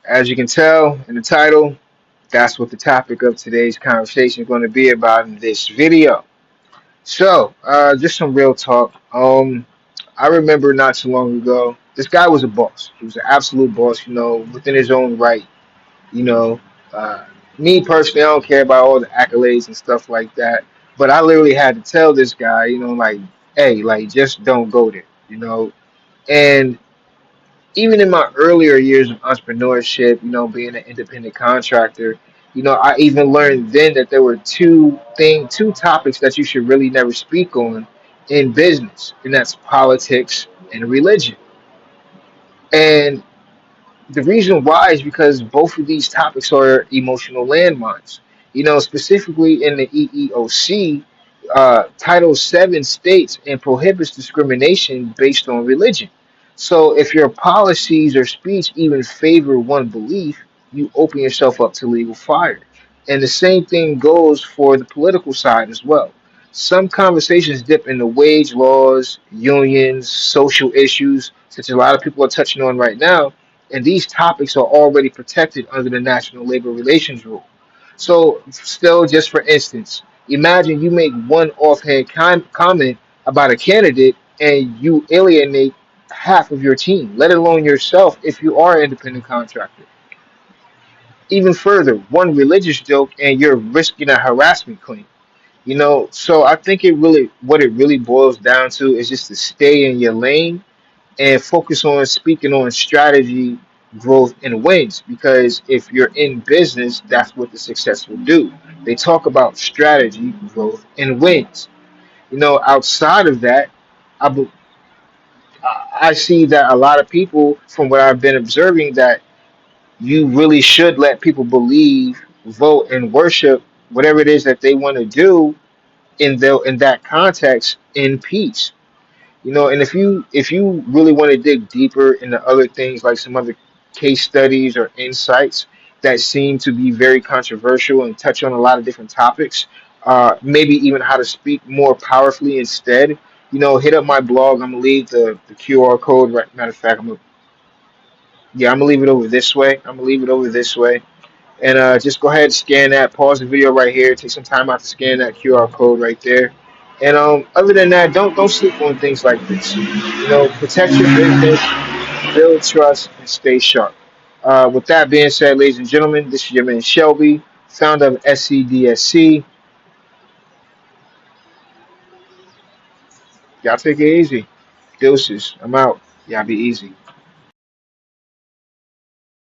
As you can tell in the title, that's what the topic of today's conversation is going to be about in this video. Just some real talk. I remember not too long ago, this guy was a boss. He was an absolute boss, within his own right. You know, uh, Me personally, I don't care about all the accolades and stuff like that. But I literally had to tell this guy, like, hey, like, just don't go there. And even in my earlier years of entrepreneurship, being an independent contractor, I even learned then that there were two topics that you should really never speak on in business, and that's politics and religion. And the reason why is because both of these topics are emotional landmines. Specifically in the EEOC, Title VII states and prohibits discrimination based on religion. So if your policies or speech even favor one belief, you open yourself up to legal fire. And the same thing goes for the political side as well. Some conversations dip into wage laws, unions, social issues, such as a lot of people are touching on right now, and these topics are already protected under the National Labor Relations Rule. So, still, just for instance, imagine you make one offhand comment about a candidate and you alienate half of your team, let alone yourself if you are an independent contractor. Even further, one religious joke and you're risking a harassment claim. So I think what it really boils down to is just to stay in your lane and focus on speaking on strategy, growth, and wins. Because if you're in business, that's what the successful do. They talk about strategy, growth, and wins. Outside of that, I, be- I see that a lot of people, from what I've been observing, that you really should let people believe, vote, and worship whatever it is that they want to do in that context in peace. And if you really want to dig deeper into other things like some other case studies or insights that seem to be very controversial and touch on a lot of different topics, maybe even how to speak more powerfully instead, hit up my blog. I'm gonna leave the QR code. Right, matter of fact, I'm gonna leave it over this way. I'm gonna leave it over this way. And just go ahead and scan that. Pause the video right here. Take some time out to scan that QR code right there. And other than that, don't sleep on things like this. Protect your business, build trust, and stay sharp. With that being said, ladies and gentlemen, this is your man Shelby, founder of SCDSC. Y'all take it easy. Deuces. I'm out. Y'all be easy.